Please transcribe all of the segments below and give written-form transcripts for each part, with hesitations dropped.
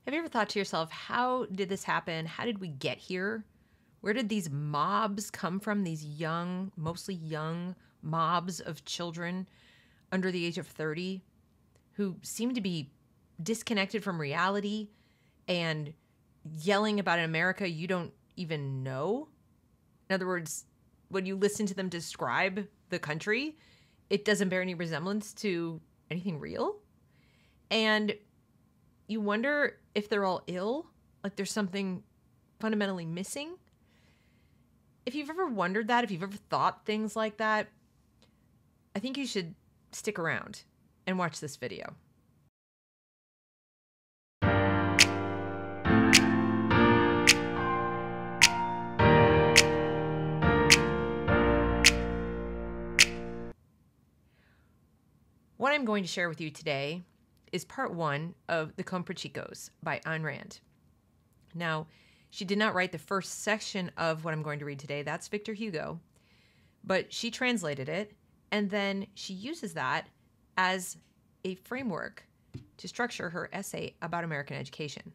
Have you ever thought to yourself, how did this happen? How did we get here? Where did these mobs come from? These young, mostly young mobs of children under the age of 30 who seem to be disconnected from reality and yelling about an America you don't even know. In other words, when you listen to them describe the country, it doesn't bear any resemblance to anything real. And you wonder if they're all ill, like there's something fundamentally missing. If you've ever wondered that, if you've ever thought things like that, I think you should stick around and watch this video. What I'm going to share with you today is part one of The Comprachicos by Ayn Rand. Now, she did not write the first section of what I'm going to read today. That's Victor Hugo. But she translated it, and then she uses that as a framework to structure her essay about American education.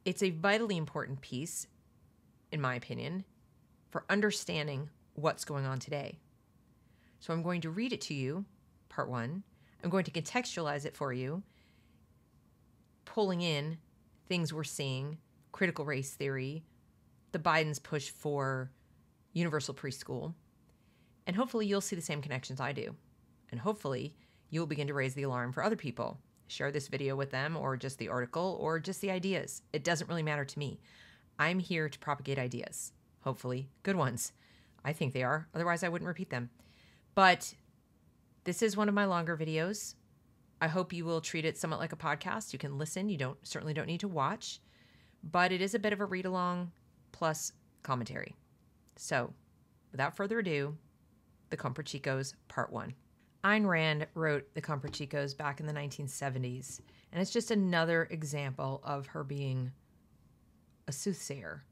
It's a vitally important piece, in my opinion, for understanding what's going on today. So I'm going to read it to you, part one. I'm going to contextualize it for you, pulling in things we're seeing, critical race theory, the Biden's push for universal preschool, and hopefully you'll see the same connections I do. And hopefully you'll begin to raise the alarm for other people. Share this video with them, or just the article, or just the ideas. It doesn't really matter to me. I'm here to propagate ideas. Hopefully good ones. I think they are. Otherwise I wouldn't repeat them. But this is one of my longer videos. I hope you will treat it somewhat like a podcast. You can listen. You certainly don't need to watch. But it is a bit of a read-along plus commentary. So, without further ado, The Comprachicos, Part 1. Ayn Rand wrote The Comprachicos back in the 1970s, and it's just another example of her being a soothsayer,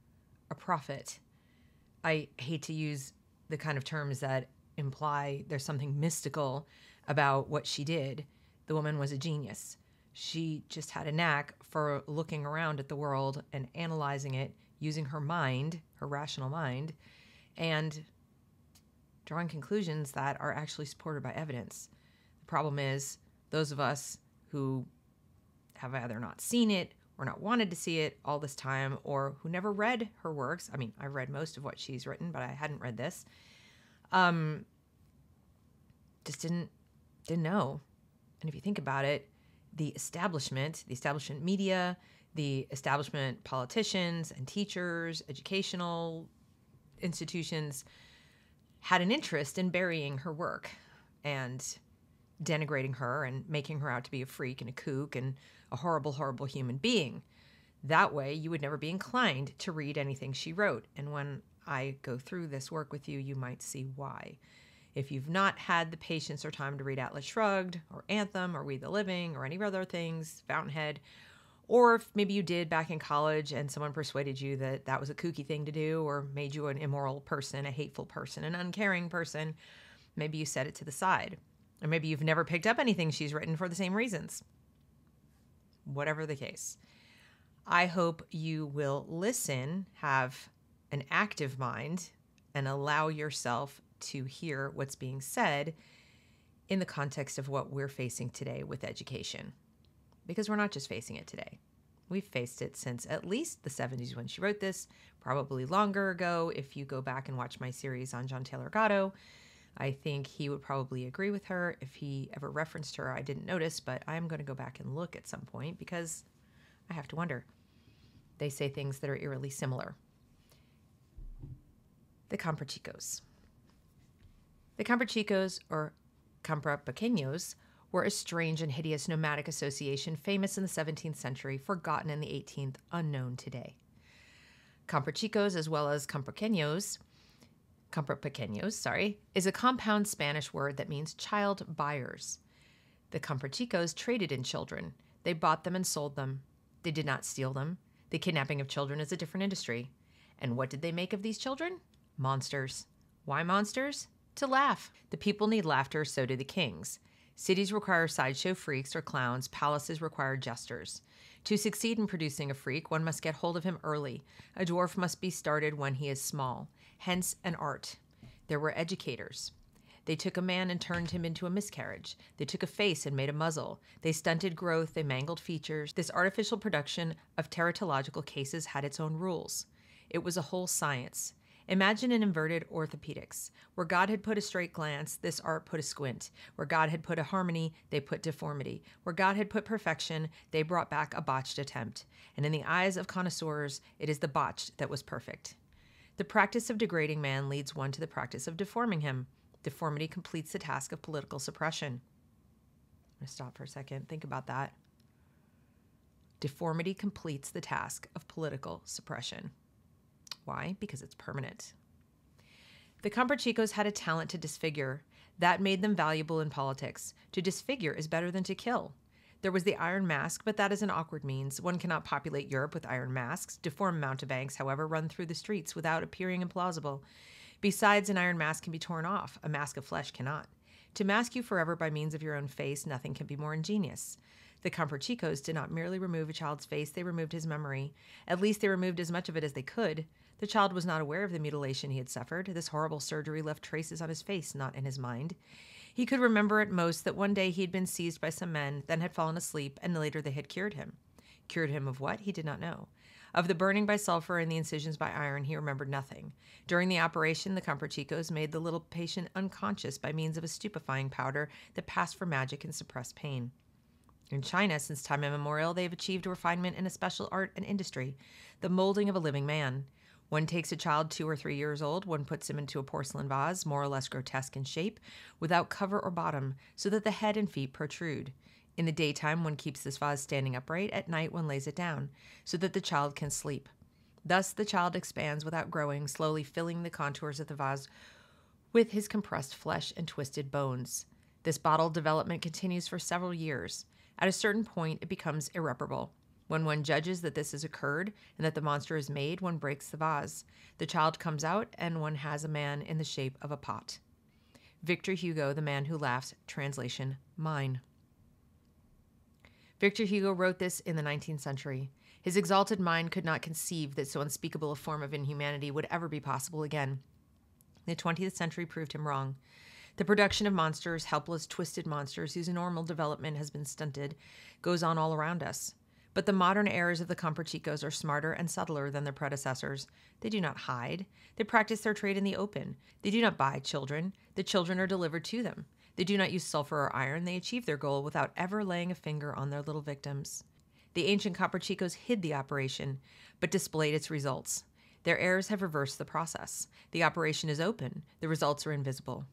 a prophet. I hate to use the kind of terms that imply there's something mystical about what she did. The woman was a genius. She just had a knack for looking around at the world and analyzing it using her mind, her rational mind, and drawing conclusions that are actually supported by evidence. The problem is those of us who have either not seen it or not wanted to see it all this time, or who never read her works. I mean, I've read most of what she's written, but I hadn't read this. Just didn't know. And if you think about it, the establishment media, the establishment politicians and teachers, educational institutions had an interest in burying her work and denigrating her and making her out to be a freak and a kook and a horrible, horrible human being. That way, you would never be inclined to read anything she wrote. And when I go through this work with you, you might see why. If you've not had the patience or time to read Atlas Shrugged or Anthem or We the Living or any other things, Fountainhead, or if maybe you did back in college and someone persuaded you that that was a kooky thing to do or made you an immoral person, a hateful person, an uncaring person, maybe you set it to the side. Or maybe you've never picked up anything she's written for the same reasons. Whatever the case. I hope you will listen, have an active mind, and allow yourself to hear what's being said in the context of what we're facing today with education. Because we're not just facing it today. We've faced it since at least the 70s when she wrote this, probably longer ago. If you go back and watch my series on John Taylor Gatto, I think he would probably agree with her. If he ever referenced her, I didn't notice, but I'm going to go back and look at some point because I have to wonder. They say things that are eerily similar. The Comprachicos. The Comprachicos, or Comprachicos, were a strange and hideous nomadic association famous in the 17th century, forgotten in the 18th, unknown today. Comprachicos, as well as Comprachicos, is a compound Spanish word that means child buyers. The Comprachicos traded in children. They bought them and sold them. They did not steal them. The kidnapping of children is a different industry. And what did they make of these children? Monsters. Why monsters? To laugh. The people need laughter, so do the kings. Cities require sideshow freaks or clowns. Palaces require jesters. To succeed in producing a freak, one must get hold of him early. A dwarf must be started when he is small. Hence an art. There were educators. They took a man and turned him into a miscarriage. They took a face and made a muzzle. They stunted growth. They mangled features. This artificial production of teratological cases had its own rules. It was a whole science. Imagine an inverted orthopedics. Where God had put a straight glance, this art put a squint. Where God had put a harmony, they put deformity. Where God had put perfection, they brought back a botched attempt. And in the eyes of connoisseurs, it is the botched that was perfect. The practice of degrading man leads one to the practice of deforming him. Deformity completes the task of political suppression. I'm going to stop for a second. Think about that. Deformity completes the task of political suppression. Why? Because it's permanent. The Comprachicos had a talent to disfigure. That made them valuable in politics. To disfigure is better than to kill. There was the iron mask, but that is an awkward means. One cannot populate Europe with iron masks. Deformed mountebanks, however, run through the streets without appearing implausible. Besides, an iron mask can be torn off. A mask of flesh cannot. To mask you forever by means of your own face, nothing can be more ingenious. The Comprachicos did not merely remove a child's face, they removed his memory. At least they removed as much of it as they could. The child was not aware of the mutilation he had suffered. This horrible surgery left traces on his face, not in his mind. He could remember at most that one day he had been seized by some men, then had fallen asleep, and later they had cured him. Cured him of what? He did not know. Of the burning by sulfur and the incisions by iron, he remembered nothing. During the operation, the Comprachicos made the little patient unconscious by means of a stupefying powder that passed for magic and suppressed pain. In China, since time immemorial, they have achieved refinement in a special art and industry, the molding of a living man. One takes a child 2 or 3 years old, one puts him into a porcelain vase, more or less grotesque in shape, without cover or bottom, so that the head and feet protrude. In the daytime, one keeps this vase standing upright. At night, one lays it down, so that the child can sleep. Thus, the child expands without growing, slowly filling the contours of the vase with his compressed flesh and twisted bones. This bottled development continues for several years. At a certain point, it becomes irreparable. When one judges that this has occurred and that the monster is made, one breaks the vase. The child comes out, and one has a man in the shape of a pot. Victor Hugo, The Man Who Laughs, translation, mine. Victor Hugo wrote this in the 19th century. His exalted mind could not conceive that so unspeakable a form of inhumanity would ever be possible again. The 20th century proved him wrong. The production of monsters, helpless, twisted monsters whose normal development has been stunted, goes on all around us. But the modern heirs of the Comprachicos are smarter and subtler than their predecessors. They do not hide. They practice their trade in the open. They do not buy children. The children are delivered to them. They do not use sulfur or iron. They achieve their goal without ever laying a finger on their little victims. The ancient Comprachicos hid the operation, but displayed its results. Their heirs have reversed the process. The operation is open. The results are invisible.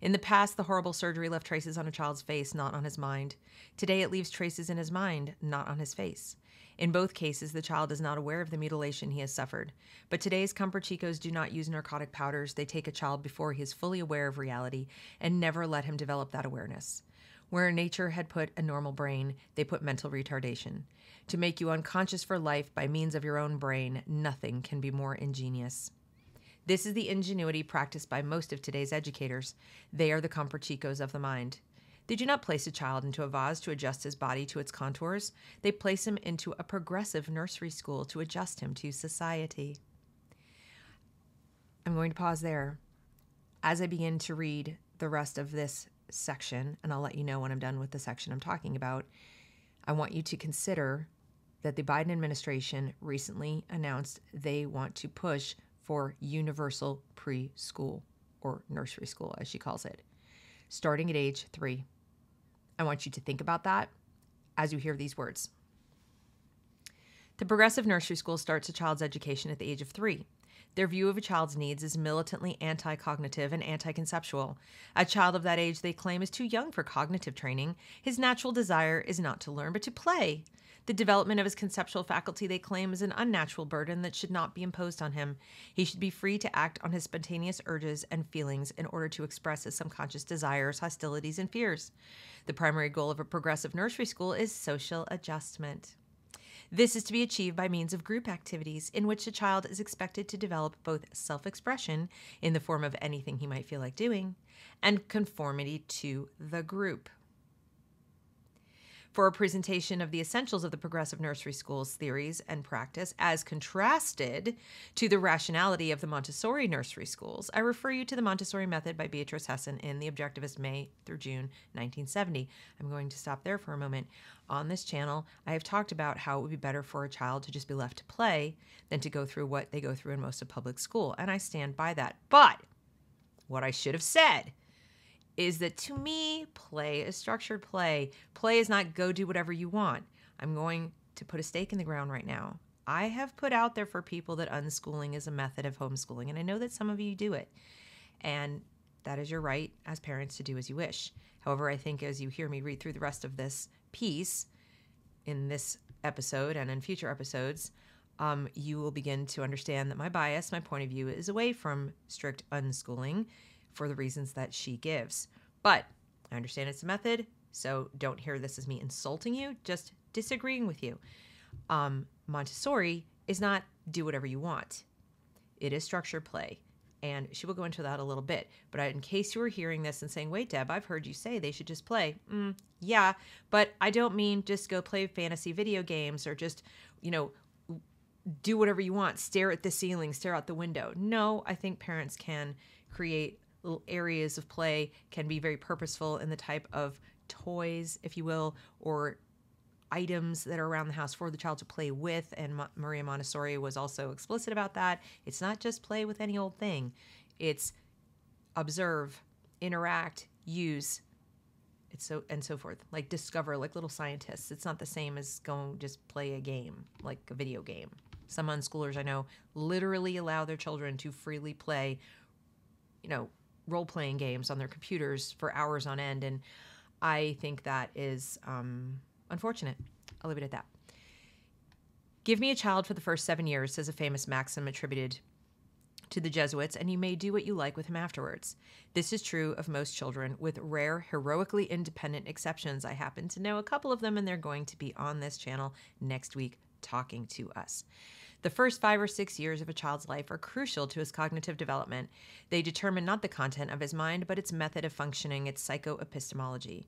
In the past, the horrible surgery left traces on a child's face, not on his mind. Today, it leaves traces in his mind, not on his face. In both cases, the child is not aware of the mutilation he has suffered. But today's Comprachicos do not use narcotic powders. They take a child before he is fully aware of reality and never let him develop that awareness. Where nature had put a normal brain, they put mental retardation. To make you unconscious for life by means of your own brain, nothing can be more ingenious. This is the ingenuity practiced by most of today's educators. They are the Comprachicos of the mind. They do not place a child into a vase to adjust his body to its contours. They place him into a progressive nursery school to adjust him to society. I'm going to pause there. As I begin to read the rest of this section, and I'll let you know when I'm done with the section I'm talking about, I want you to consider that the Biden administration recently announced they want to push for universal preschool, or nursery school, as she calls it, starting at age 3. I want you to think about that as you hear these words. The progressive nursery school starts a child's education at the age of 3. Their view of a child's needs is militantly anti-cognitive and anti-conceptual. A child of that age, they claim, is too young for cognitive training. His natural desire is not to learn, but to play. The development of his conceptual faculty, they claim, is an unnatural burden that should not be imposed on him. He should be free to act on his spontaneous urges and feelings in order to express his subconscious desires, hostilities, and fears. The primary goal of a progressive nursery school is social adjustment. This is to be achieved by means of group activities in which the child is expected to develop both self-expression in the form of anything he might feel like doing and conformity to the group. for a presentation of the essentials of the progressive nursery school's theories and practice as contrasted to the rationality of the Montessori nursery schools, I refer you to the Montessori Method by Beatrice Hessen in The Objectivist, May through June 1970. I'm going to stop there for a moment. On this channel, I have talked about how it would be better for a child to just be left to play than to go through what they go through in most of public school, and I stand by that. But what I should have said is that to me, play is structured play. Play is not go do whatever you want. I'm going to put a stake in the ground right now. I have put out there for people that unschooling is a method of homeschooling, and I know that some of you do it. And that is your right as parents to do as you wish. However, I think as you hear me read through the rest of this piece in this episode and in future episodes, you will begin to understand that my bias, my point of view, is away from strict unschooling for the reasons that she gives. But I understand it's a method, so don't hear this as me insulting you, just disagreeing with you. Montessori is not do whatever you want. It is structured play, and she will go into that a little bit. But in case you were hearing this and saying, wait, Deb, I've heard you say they should just play. Yeah, but I don't mean just go play fantasy video games or just, do whatever you want, stare at the ceiling, stare out the window. No, I think parents can create little areas of play, can be very purposeful in the type of toys, if you will, or items that are around the house for the child to play with. And Maria Montessori was also explicit about that. It's not just play with any old thing. It's observe, interact, use, and so forth. Like discover, like little scientists. It's not the same as go just play a game, like a video game. Some unschoolers I know literally allow their children to freely play, role-playing games on their computers for hours on end. And I think that is unfortunate. I'll leave it at that. Give me a child for the first 7 years, says a famous maxim attributed to the Jesuits, and you may do what you like with him afterwards. This is true of most children, with rare, heroically independent exceptions. I happen to know a couple of them, and they're going to be on this channel next week talking to us. The first 5 or 6 years of a child's life are crucial to his cognitive development. They determine not the content of his mind, but its method of functioning, its psychoepistemology.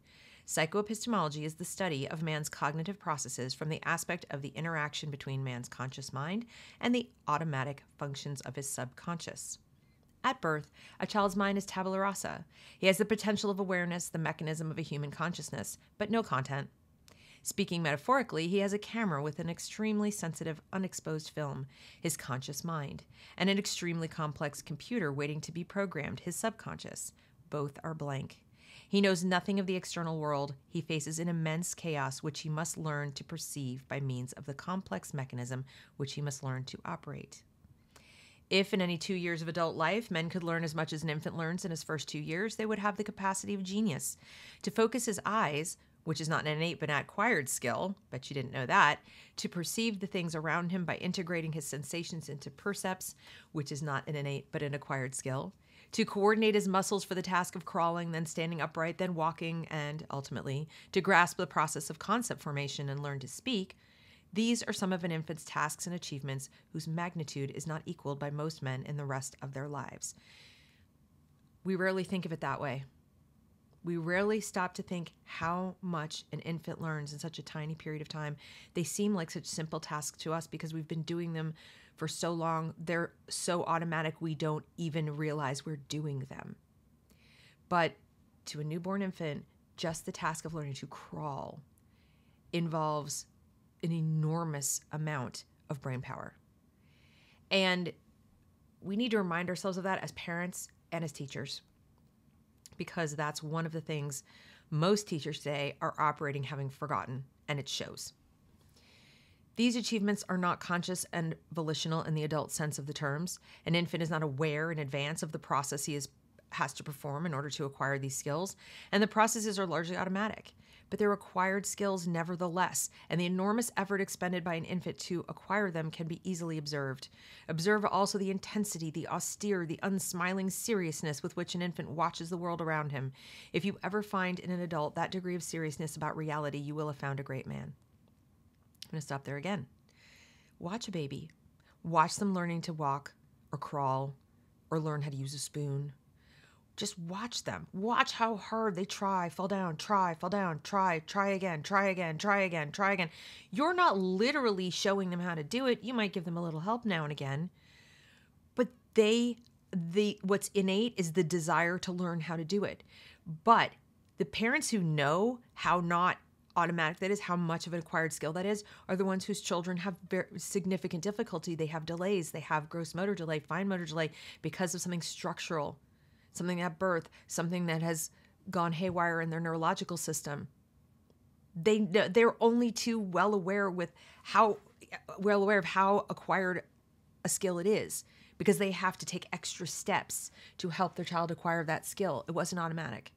Psychoepistemology is the study of man's cognitive processes from the aspect of the interaction between man's conscious mind and the automatic functions of his subconscious. At birth, a child's mind is tabula rasa. He has the potential of awareness, the mechanism of a human consciousness, but no content. Speaking metaphorically, he has a camera with an extremely sensitive, unexposed film, his conscious mind, and an extremely complex computer waiting to be programmed, his subconscious. Both are blank. He knows nothing of the external world. He faces an immense chaos which he must learn to perceive by means of the complex mechanism which he must learn to operate. If in any 2 years of adult life men could learn as much as an infant learns in his first 2 years, they would have the capacity of genius to focus his eyes, which is not an innate but an acquired skill, bet you didn't know that, to perceive the things around him by integrating his sensations into percepts, which is not an innate but an acquired skill, to coordinate his muscles for the task of crawling, then standing upright, then walking, and ultimately to grasp the process of concept formation and learn to speak. These are some of an infant's tasks and achievements whose magnitude is not equaled by most men in the rest of their lives. We rarely think of it that way. We rarely stop to think how much an infant learns in such a tiny period of time. They seem like such simple tasks to us because we've been doing them for so long. They're so automatic we don't even realize we're doing them. But to a newborn infant, just the task of learning to crawl involves an enormous amount of brain power. And we need to remind ourselves of that as parents and as teachers, because that's one of the things most teachers today are operating having forgotten, and it shows. These achievements are not conscious and volitional in the adult sense of the terms. An infant is not aware in advance of the process he has to perform in order to acquire these skills, and the processes are largely automatic. But they're acquired skills nevertheless, and the enormous effort expended by an infant to acquire them can be easily observed. Observe also the intensity, the austere, the unsmiling seriousness with which an infant watches the world around him. If you ever find in an adult that degree of seriousness about reality, you will have found a great man. I'm going to stop there again. Watch a baby. Watch them learning to walk or crawl or learn how to use a spoon. Just watch them. Watch how hard they try, fall down, try, fall down, try again, try again, try again, try again. You're not literally showing them how to do it. You might give them a little help now and again. But what's innate is the desire to learn how to do it. But the parents who know how not automatic that is, how much of an acquired skill that is, are the ones whose children have very significant difficulty. They have delays. They have gross motor delay, fine motor delay because of something structural. Something at birth, something that has gone haywire in their neurological system. They're only too well aware of how acquired a skill it is, because they have to take extra steps to help their child acquire that skill. It wasn't automatic.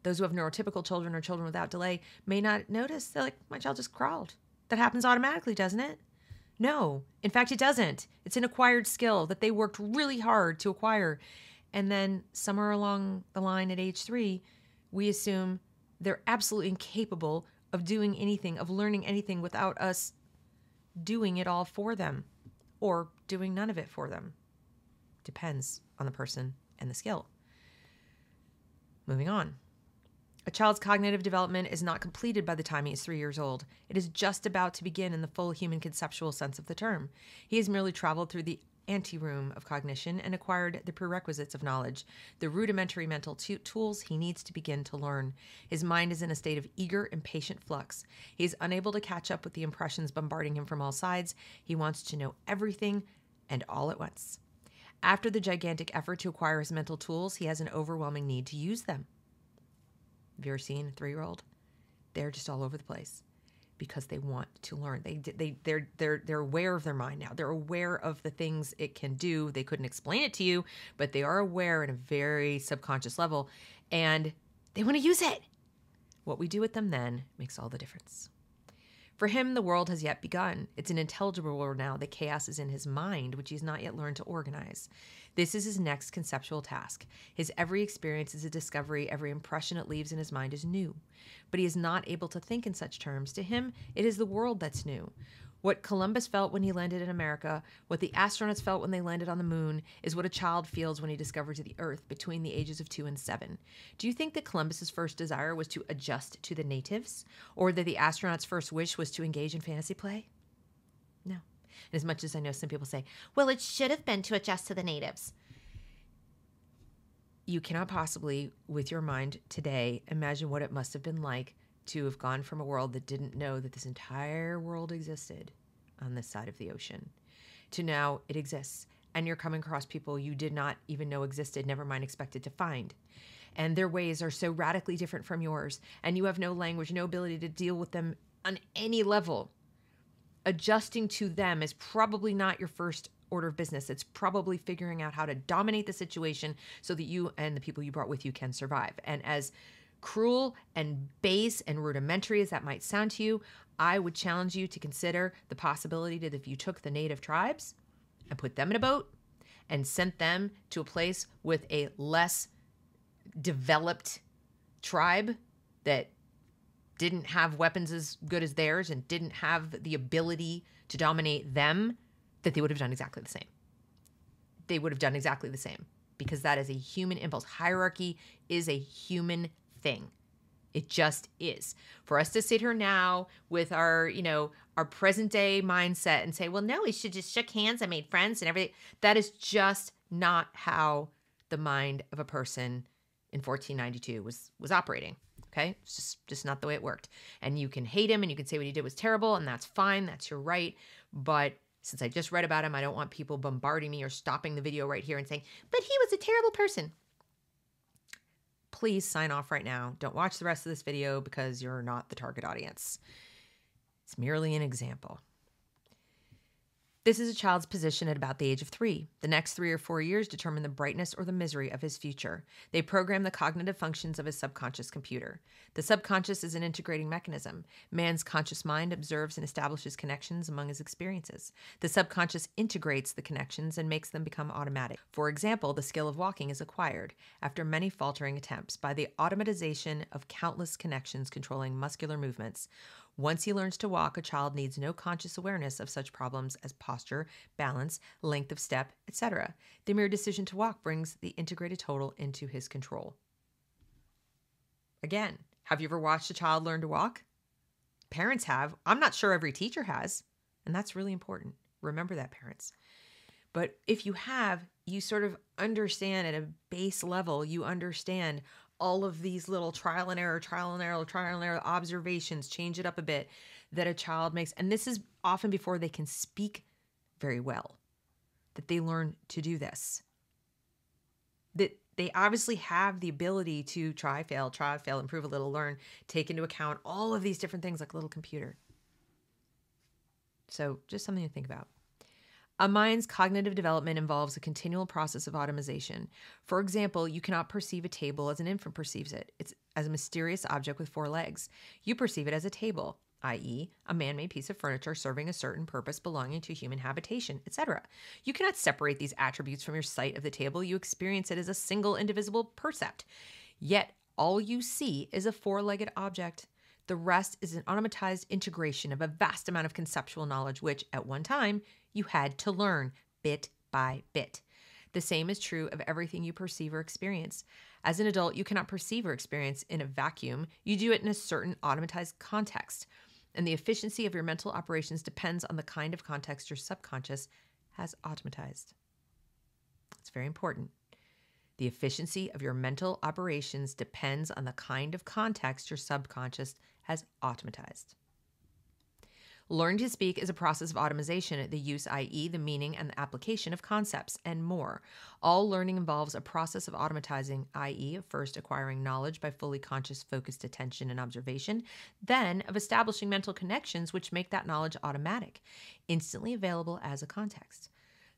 Those who have neurotypical children or children without delay may not notice. They're like, my child just crawled. That happens automatically, doesn't it? No, in fact, it doesn't. It's an acquired skill that they worked really hard to acquire. And then somewhere along the line at age 3, we assume they're absolutely incapable of doing anything, of learning anything without us doing it all for them or doing none of it for them. Depends on the person and the skill. Moving on. A child's cognitive development is not completed by the time he is 3 years old. It is just about to begin in the full human conceptual sense of the term. He has merely traveled through the anteroom of cognition and acquired the prerequisites of knowledge, the rudimentary mental tools he needs to begin to learn. His mind is in a state of eager, impatient flux. He is unable to catch up with the impressions bombarding him from all sides. He wants to know everything and all at once. After the gigantic effort to acquire his mental tools, he has an overwhelming need to use them. Have you ever seen a 3-year-old? They're just all over the place because they want to learn. They're aware of their mind now. They're aware of the things it can do. They couldn't explain it to you, but they are aware at a very subconscious level, and they want to use it. What we do with them then makes all the difference. For him, the world has yet begun. It's an intelligible world now. The chaos is in his mind, which he's not yet learned to organize. This is his next conceptual task. His every experience is a discovery. Every impression it leaves in his mind is new. But he is not able to think in such terms. To him, it is the world that's new. What Columbus felt when he landed in America, what the astronauts felt when they landed on the moon, is what a child feels when he discovers the Earth between the ages of 2 and 7. Do you think that Columbus's first desire was to adjust to the natives, or that the astronauts' first wish was to engage in fantasy play? No. And as much as I know some people say, well, it should have been to adjust to the natives. You cannot possibly, with your mind today, imagine what it must have been like to have gone from a world that didn't know that this entire world existed on this side of the ocean to now it exists, and you're coming across people you did not even know existed, never mind expected to find. And their ways are so radically different from yours, and you have no language, no ability to deal with them on any level. Adjusting to them is probably not your first order of business. It's probably figuring out how to dominate the situation so that you and the people you brought with you can survive. And as cruel and base and rudimentary as that might sound to you, I would challenge you to consider the possibility that if you took the native tribes and put them in a boat and sent them to a place with a less developed tribe that didn't have weapons as good as theirs and didn't have the ability to dominate them, that they would have done exactly the same. They would have done exactly the same, because that is a human impulse. Hierarchy is a human thing. It just is. For us to sit here now with our present day mindset and say, well, no, we should just shook hands and made friends and everything. That is just not how the mind of a person in 1492 was operating. Okay. It's just not the way it worked. And you can hate him and you can say what he did was terrible, and that's fine. That's your right. But since I just read about him, I don't want people bombarding me or stopping the video right here and saying, but he was a terrible person. Please sign off right now. Don't watch the rest of this video because you're not the target audience. It's merely an example. This is a child's position at about the age of 3. The next 3 or 4 years determine the brightness or the misery of his future. They program the cognitive functions of his subconscious computer. The subconscious is an integrating mechanism. Man's conscious mind observes and establishes connections among his experiences. The subconscious integrates the connections and makes them become automatic. For example, the skill of walking is acquired, after many faltering attempts, by the automatization of countless connections controlling muscular movements. Once he learns to walk, a child needs no conscious awareness of such problems as posture, balance, length of step, etc. The mere decision to walk brings the integrated total into his control. Again, have you ever watched a child learn to walk? Parents have. I'm not sure every teacher has, and that's really important. Remember that, parents. But if you have, you sort of understand at a base level, you understand all of these little trial and error observations, change it up a bit, that a child makes. And this is often before they can speak very well, that they learn to do this. That they obviously have the ability to try, fail, improve a little, learn, take into account all of these different things like a little computer. So just something to think about. A mind's cognitive development involves a continual process of automation. For example, you cannot perceive a table as an infant perceives it. It's as a mysterious object with 4 legs. You perceive it as a table, i.e., a man-made piece of furniture serving a certain purpose belonging to human habitation, etc. You cannot separate these attributes from your sight of the table. You experience it as a single indivisible percept. Yet, all you see is a 4-legged object. The rest is an automatized integration of a vast amount of conceptual knowledge, which, at one time, you had to learn bit by bit. The same is true of everything you perceive or experience. As an adult, you cannot perceive or experience in a vacuum. You do it in a certain automatized context. And the efficiency of your mental operations depends on the kind of context your subconscious has automatized. It's very important. The efficiency of your mental operations depends on the kind of context your subconscious has automatized. Learning to speak is a process of automation, the use, i.e., the meaning and the application of concepts, and more. All learning involves a process of automatizing, i.e., first acquiring knowledge by fully conscious, focused attention and observation, then of establishing mental connections which make that knowledge automatic, instantly available as a context,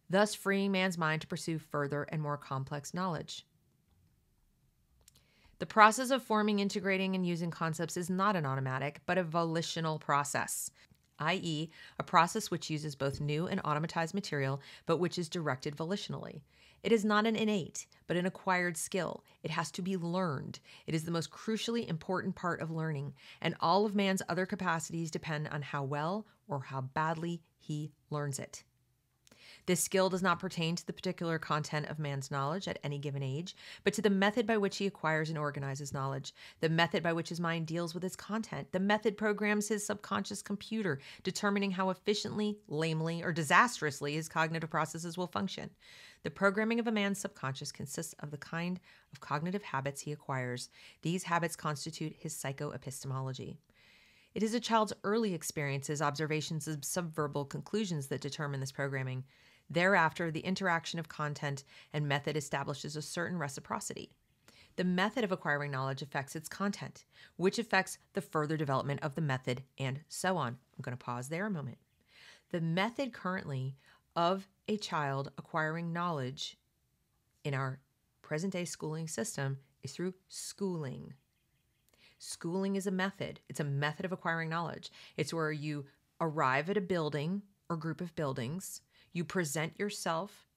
thus freeing man's mind to pursue further and more complex knowledge. The process of forming, integrating, and using concepts is not an automatic, but a volitional process, i.e., a process which uses both new and automatized material, but which is directed volitionally. It is not an innate, but an acquired skill. It has to be learned. It is the most crucially important part of learning, and all of man's other capacities depend on how well or how badly he learns it. This skill does not pertain to the particular content of man's knowledge at any given age, but to the method by which he acquires and organizes knowledge, the method by which his mind deals with its content. The method programs his subconscious computer, determining how efficiently, lamely, or disastrously his cognitive processes will function. The programming of a man's subconscious consists of the kind of cognitive habits he acquires. These habits constitute his psychoepistemology. It is a child's early experiences, observations, and subverbal conclusions that determine this programming. Thereafter, the interaction of content and method establishes a certain reciprocity. The method of acquiring knowledge affects its content, which affects the further development of the method, and so on. I'm going to pause there a moment. The method currently of a child acquiring knowledge in our present-day schooling system is through schooling. Schooling is a method. It's a method of acquiring knowledge. It's where you arrive at a building or group of buildings. You present yourself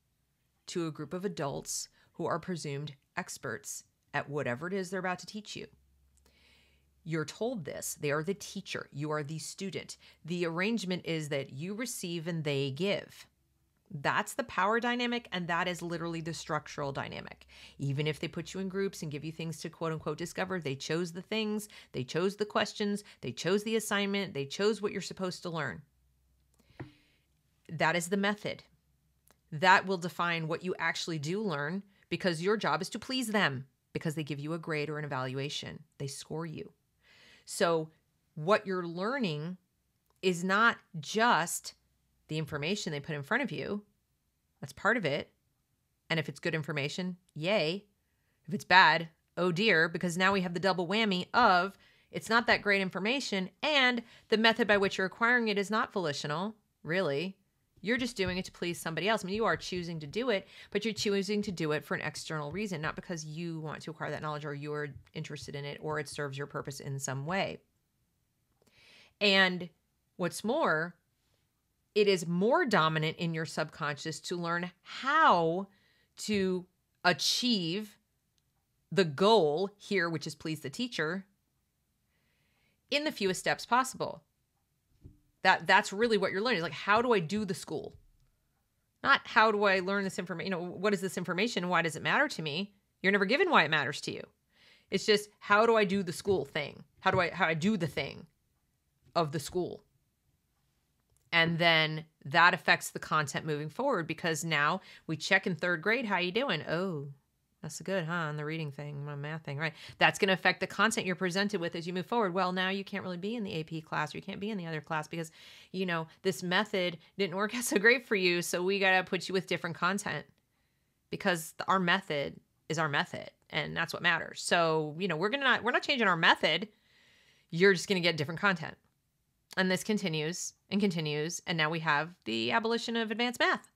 to a group of adults who are presumed experts at whatever it is they're about to teach you. You're told this. They are the teacher. You are the student. The arrangement is that you receive and they give. That's the power dynamic, and that is literally the structural dynamic. Even if they put you in groups and give you things to quote-unquote discover, they chose the things, they chose the questions, they chose the assignment, they chose what you're supposed to learn. That is the method. That will define what you actually do learn, because your job is to please them, because they give you a grade or an evaluation. They score you. So what you're learning is not just the information they put in front of you. That's part of it. And if it's good information, yay. If it's bad, oh dear, because now we have the double whammy of it's not that great information, and the method by which you're acquiring it is not volitional, really. You're just doing it to please somebody else. I mean, you are choosing to do it, but you're choosing to do it for an external reason, not because you want to acquire that knowledge or you're interested in it or it serves your purpose in some way. And what's more, it is more dominant in your subconscious to learn how to achieve the goal here, which is please the teacher, in the fewest steps possible. That's really what you're learning. It's like, how do I do the school? Not how do I learn this information? What is this information? Why does it matter to me? You're never given why it matters to you. It's just, how do I do the school thing? How I do the thing of the school? And then that affects the content moving forward, because now we check in third grade, how you doing? Oh, that's good, huh? On the reading thing, my math thing, right? That's going to affect the content you're presented with as you move forward. Well, now you can't really be in the AP class, or you can't be in the other class because, this method didn't work out so great for you. So we got to put you with different content, because our method is our method, and that's what matters. So, we're not changing our method. You're just going to get different content. And this continues and continues. And now we have the abolition of advanced math,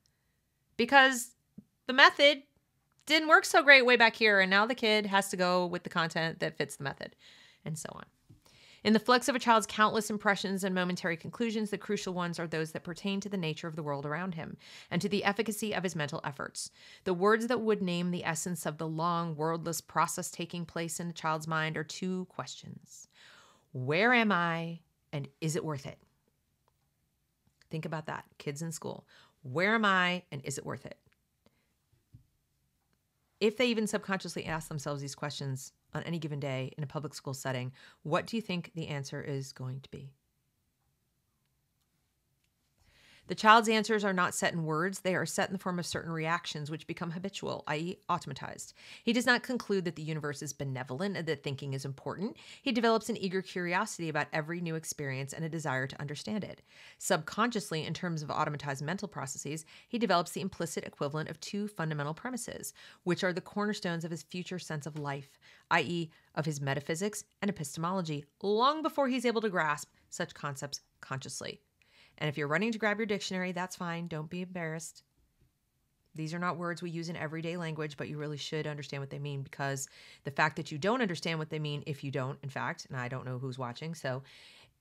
because the method didn't work so great way back here. And now the kid has to go with the content that fits the method, and so on. In the flux of a child's countless impressions and momentary conclusions, the crucial ones are those that pertain to the nature of the world around him and to the efficacy of his mental efforts. The words that would name the essence of the long, wordless process taking place in a child's mind are two questions. Where am I, and is it worth it? Think about that, kids in school. Where am I, and is it worth it? If they even subconsciously ask themselves these questions on any given day in a public school setting, what do you think the answer is going to be? The child's answers are not set in words. They are set in the form of certain reactions which become habitual, i.e. automatized. He does not conclude that the universe is benevolent and that thinking is important. He develops an eager curiosity about every new experience and a desire to understand it. Subconsciously, in terms of automatized mental processes, he develops the implicit equivalent of two fundamental premises, which are the cornerstones of his future sense of life, i.e. of his metaphysics and epistemology, long before he's able to grasp such concepts consciously. And if you're running to grab your dictionary, that's fine. Don't be embarrassed. These are not words we use in everyday language, but you really should understand what they mean, because the fact that you don't understand what they mean, if you don't, in fact, and I don't know who's watching, so,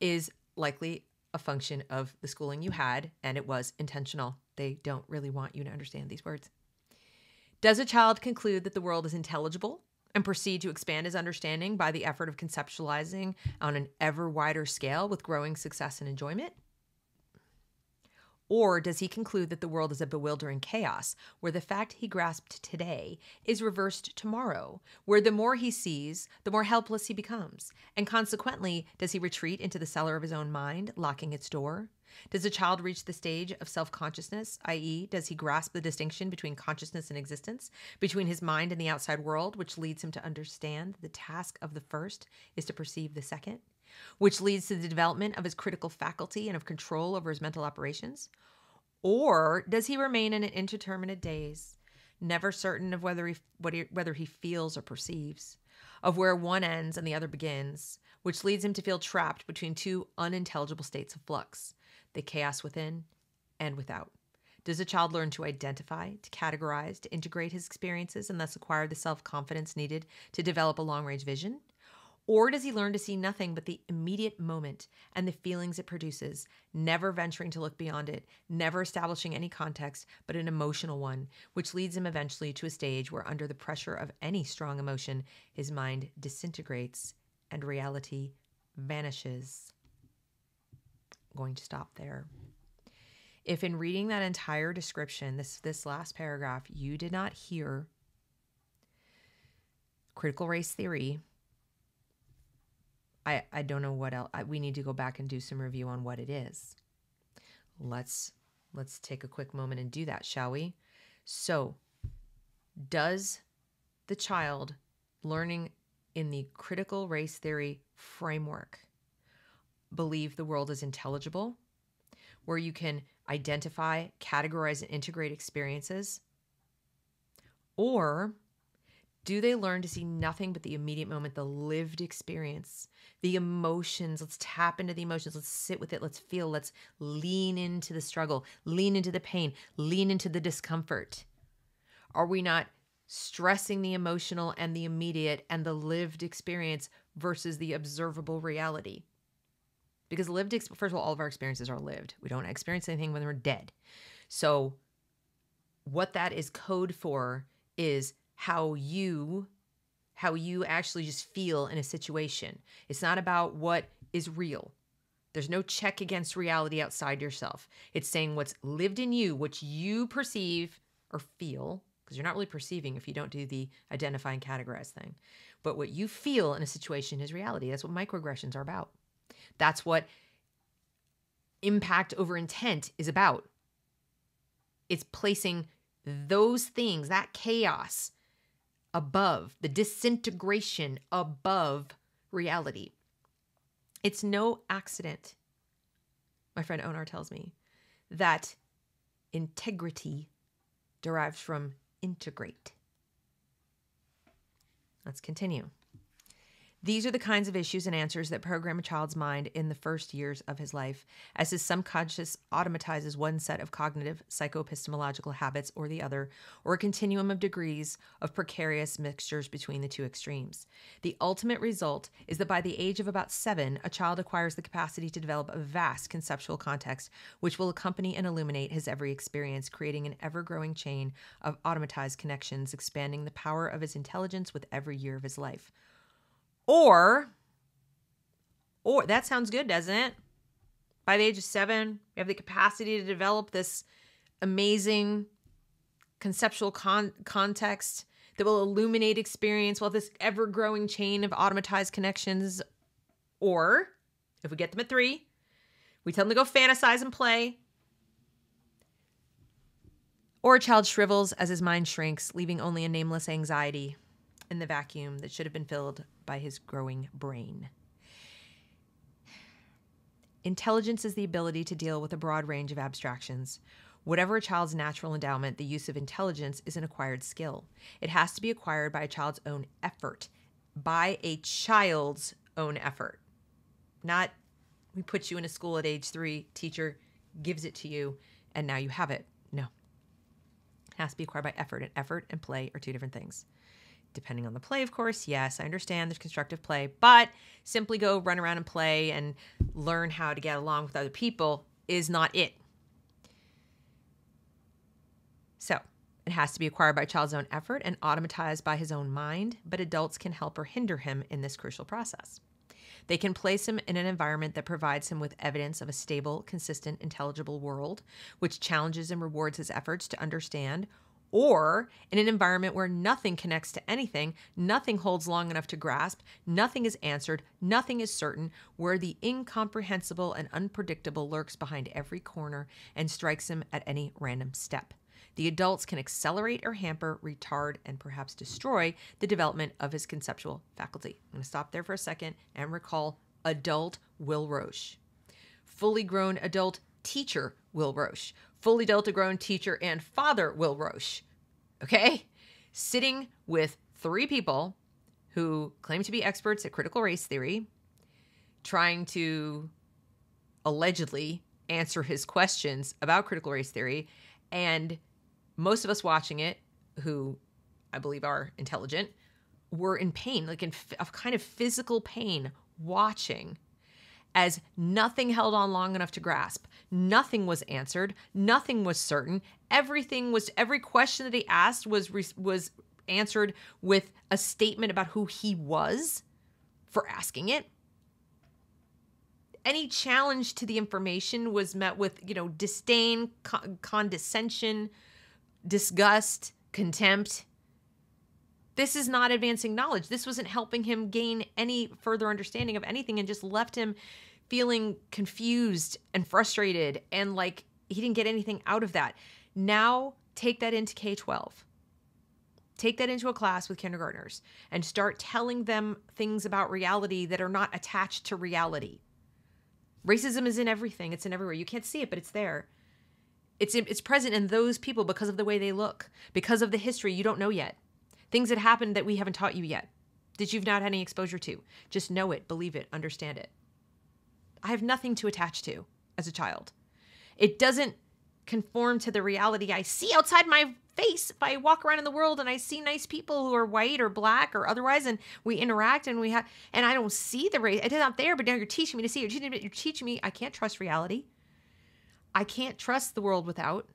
is likely a function of the schooling you had, and it was intentional. They don't really want you to understand these words. Does a child conclude that the world is intelligible and proceed to expand his understanding by the effort of conceptualizing on an ever wider scale with growing success and enjoyment? Or does he conclude that the world is a bewildering chaos, where the fact he grasped today is reversed tomorrow, where the more he sees, the more helpless he becomes? And consequently, does he retreat into the cellar of his own mind, locking its door? Does a child reach the stage of self-consciousness, i.e., does he grasp the distinction between consciousness and existence, between his mind and the outside world, which leads him to understand the task of the first is to perceive the second, which leads to the development of his critical faculty and of control over his mental operations? Or does he remain in an indeterminate daze, never certain of whether he feels or perceives, of where one ends and the other begins, which leads him to feel trapped between two unintelligible states of flux, the chaos within and without? Does a child learn to identify, to categorize, to integrate his experiences, and thus acquire the self-confidence needed to develop a long-range vision? Or does he learn to see nothing but the immediate moment and the feelings it produces, never venturing to look beyond it, never establishing any context but an emotional one, which leads him eventually to a stage where, under the pressure of any strong emotion, his mind disintegrates and reality vanishes? I'm going to stop there. If in reading that entire description, this last paragraph, you did not hear critical race theory, I don't know what else. We need to go back and do some review on what it is. Let's take a quick moment and do that, shall we? So, does the child learning in the critical race theory framework believe the world is intelligible, where you can identify, categorize, and integrate experiences? Or do they learn to see nothing but the immediate moment, the lived experience, the emotions? Let's tap into the emotions. Let's sit with it. Let's feel. Let's lean into the struggle, lean into the pain, lean into the discomfort. Are we not stressing the emotional and the immediate and the lived experience versus the observable reality? Because first of all of our experiences are lived. We don't experience anything when we're dead. So what that is code for is how you actually just feel in a situation. It's not about what is real. There's no check against reality outside yourself. It's saying what's lived in you, what you perceive or feel, because you're not really perceiving if you don't do the identify and categorize thing. But what you feel in a situation is reality. That's what microaggressions are about. That's what impact over intent is about. It's placing those things, that chaos, above, the disintegration above reality. It's no accident, my friend Onar tells me, that integrity derives from integrate. Let's continue. These are the kinds of issues and answers that program a child's mind in the first years of his life, as his subconscious automatizes one set of cognitive psychoepistemological habits or the other, or a continuum of degrees of precarious mixtures between the two extremes. The ultimate result is that by the age of about 7, a child acquires the capacity to develop a vast conceptual context which will accompany and illuminate his every experience, creating an ever-growing chain of automatized connections, expanding the power of his intelligence with every year of his life. Or that sounds good, doesn't it? By the age of 7, you have the capacity to develop this amazing conceptual context that will illuminate experience while this ever-growing chain of automatized connections. Or, if we get them at 3, we tell them to go fantasize and play. Or a child shrivels as his mind shrinks, leaving only a nameless anxiety in the vacuum that should have been filled by his growing brain. Intelligence is the ability to deal with a broad range of abstractions. Whatever a child's natural endowment, the use of intelligence is an acquired skill. It has to be acquired by a child's own effort. By a child's own effort. Not, we put you in a school at age 3, teacher gives it to you, and now you have it. No. It has to be acquired by effort, and effort and play are two different things. Depending on the play, of course, yes, I understand there's constructive play, but simply go run around and play and learn how to get along with other people is not it. So it has to be acquired by a child's own effort and automatized by his own mind, but adults can help or hinder him in this crucial process. They can place him in an environment that provides him with evidence of a stable, consistent, intelligible world, which challenges and rewards his efforts to understand, or in an environment where nothing connects to anything, nothing holds long enough to grasp, nothing is answered, nothing is certain, where the incomprehensible and unpredictable lurks behind every corner and strikes him at any random step. The adults can accelerate or hamper, retard, and perhaps destroy the development of his conceptual faculty. I'm going to stop there for a second and recall adult Will Roche. Fully grown adult teacher Will Roche. Fully adult grown teacher and father Will Roche. Okay? Sitting with 3 people who claim to be experts at critical race theory, trying to allegedly answer his questions about critical race theory, and most of us watching it, who I believe are intelligent, were in pain, like in a kind of physical pain, watching as nothing held on long enough to grasp. Nothing was answered. Nothing was certain. Every question that he asked was answered with a statement about who he was for asking it. Any challenge to the information was met with, disdain, condescension, disgust, contempt. This is not advancing knowledge. This wasn't helping him gain any further understanding of anything, and just left him feeling confused and frustrated and like he didn't get anything out of that. Now take that into K-12. Take that into a class with kindergartners and start telling them things about reality that are not attached to reality. Racism is in everything. It's in everywhere. You can't see it, but it's there. It's present in those people because of the way they look, because of the history you don't know yet. Things that happened that we haven't taught you yet, that you've not had any exposure to. Just know it, believe it, understand it. I have nothing to attach to as a child. It doesn't conform to the reality I see outside my face if I walk around in the world and I see nice people who are white or black or otherwise, and we interact and and I don't see the race. It's not there, but now you're teaching me to see it. You're teaching me I can't trust reality. I can't trust the world without.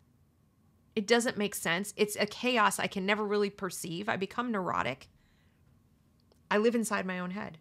It doesn't make sense. It's a chaos I can never really perceive. I become neurotic. I live inside my own head.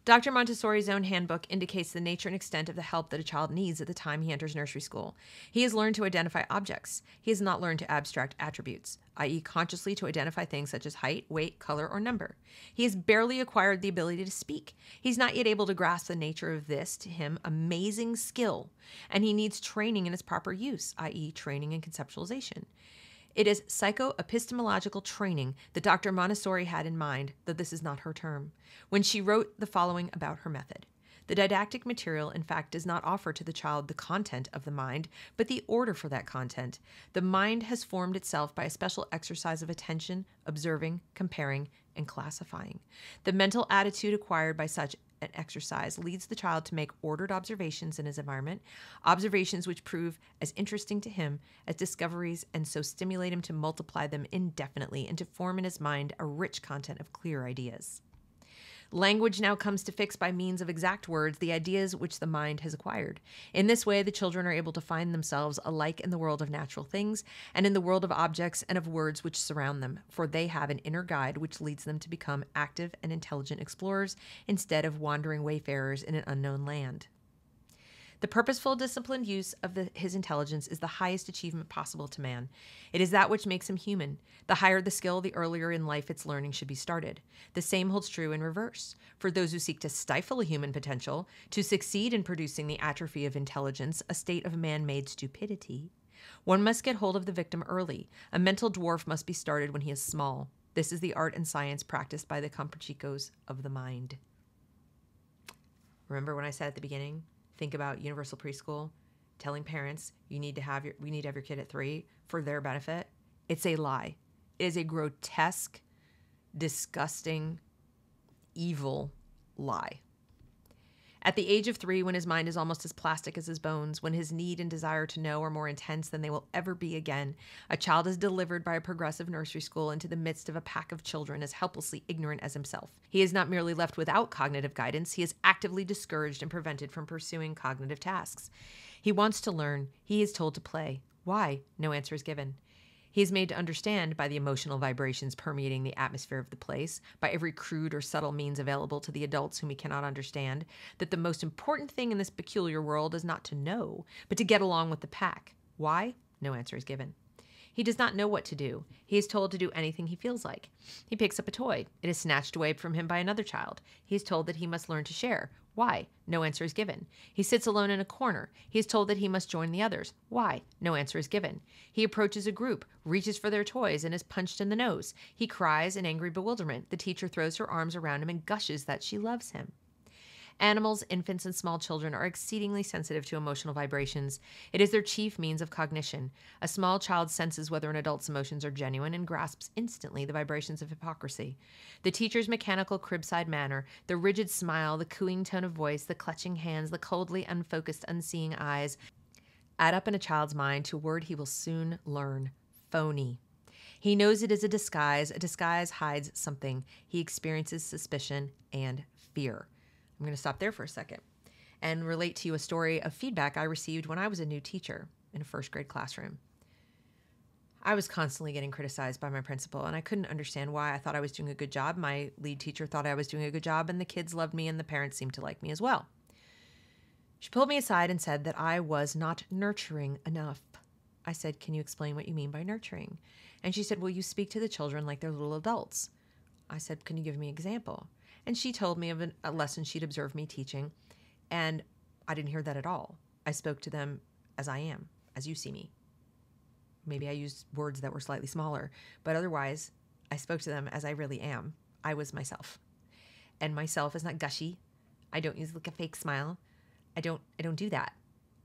Dr. Montessori's own handbook indicates the nature and extent of the help that a child needs at the time he enters nursery school. He has learned to identify objects. He has not learned to abstract attributes, i.e. consciously to identify things such as height, weight, color, or number. He has barely acquired the ability to speak. He's not yet able to grasp the nature of this, to him, amazing skill, and he needs training in its proper use, i.e. training in conceptualization. It is psychoepistemological training that Dr. Montessori had in mind, though this is not her term, when she wrote the following about her method. The didactic material, in fact, does not offer to the child the content of the mind, but the order for that content. The mind has formed itself by a special exercise of attention, observing, comparing, and classifying. The mental attitude acquired by such an exercise leads the child to make ordered observations in his environment, observations which prove as interesting to him as discoveries and so stimulate him to multiply them indefinitely and to form in his mind a rich content of clear ideas. Language now comes to fix by means of exact words the ideas which the mind has acquired. In this way, the children are able to find themselves alike in the world of natural things and in the world of objects and of words which surround them, for they have an inner guide which leads them to become active and intelligent explorers instead of wandering wayfarers in an unknown land. The purposeful, disciplined use of his intelligence is the highest achievement possible to man. It is that which makes him human. The higher the skill, the earlier in life its learning should be started. The same holds true in reverse. For those who seek to stifle a human potential, to succeed in producing the atrophy of intelligence, a state of man-made stupidity, one must get hold of the victim early. A mental dwarf must be started when he is small. This is the art and science practiced by the Comprachicos of the mind. Remember when I said at the beginning, think about universal preschool, telling parents we need to have your kid at 3 for their benefit. It's a lie. It is a grotesque, disgusting, evil lie. At the age of 3, when his mind is almost as plastic as his bones, when his need and desire to know are more intense than they will ever be again, a child is delivered by a progressive nursery school into the midst of a pack of children as helplessly ignorant as himself. He is not merely left without cognitive guidance, he is actively discouraged and prevented from pursuing cognitive tasks. He wants to learn, he is told to play. Why? No answer is given. He is made to understand by the emotional vibrations permeating the atmosphere of the place, by every crude or subtle means available to the adults whom he cannot understand, that the most important thing in this peculiar world is not to know, but to get along with the pack. Why? No answer is given. He does not know what to do. He is told to do anything he feels like. He picks up a toy. It is snatched away from him by another child. He is told that he must learn to share. Why? No answer is given. He sits alone in a corner. He is told that he must join the others. Why? No answer is given. He approaches a group, reaches for their toys, and is punched in the nose. He cries in angry bewilderment. The teacher throws her arms around him and gushes that she loves him. Animals, infants, and small children are exceedingly sensitive to emotional vibrations. It is their chief means of cognition. A small child senses whether an adult's emotions are genuine and grasps instantly the vibrations of hypocrisy. The teacher's mechanical crib-side manner, the rigid smile, the cooing tone of voice, the clutching hands, the coldly unfocused, unseeing eyes add up in a child's mind to a word he will soon learn: phony. He knows it is a disguise. A disguise hides something. He experiences suspicion and fear. I'm going to stop there for a second and relate to you a story of feedback I received when I was a new teacher in a first grade classroom. I was constantly getting criticized by my principal, and I couldn't understand why. I thought I was doing a good job. My lead teacher thought I was doing a good job, and the kids loved me, and the parents seemed to like me as well. She pulled me aside and said that I was not nurturing enough. I said, "Can you explain what you mean by nurturing?" And she said, "Well, you speak to the children like they're little adults." I said, "Can you give me an example?" And she told me of a lesson she'd observed me teaching, and I didn't hear that at all. I spoke to them as I am, as you see me. Maybe I used words that were slightly smaller, but otherwise, I spoke to them as I really am. I was myself. And myself is not gushy. I don't use like a fake smile. I don't do that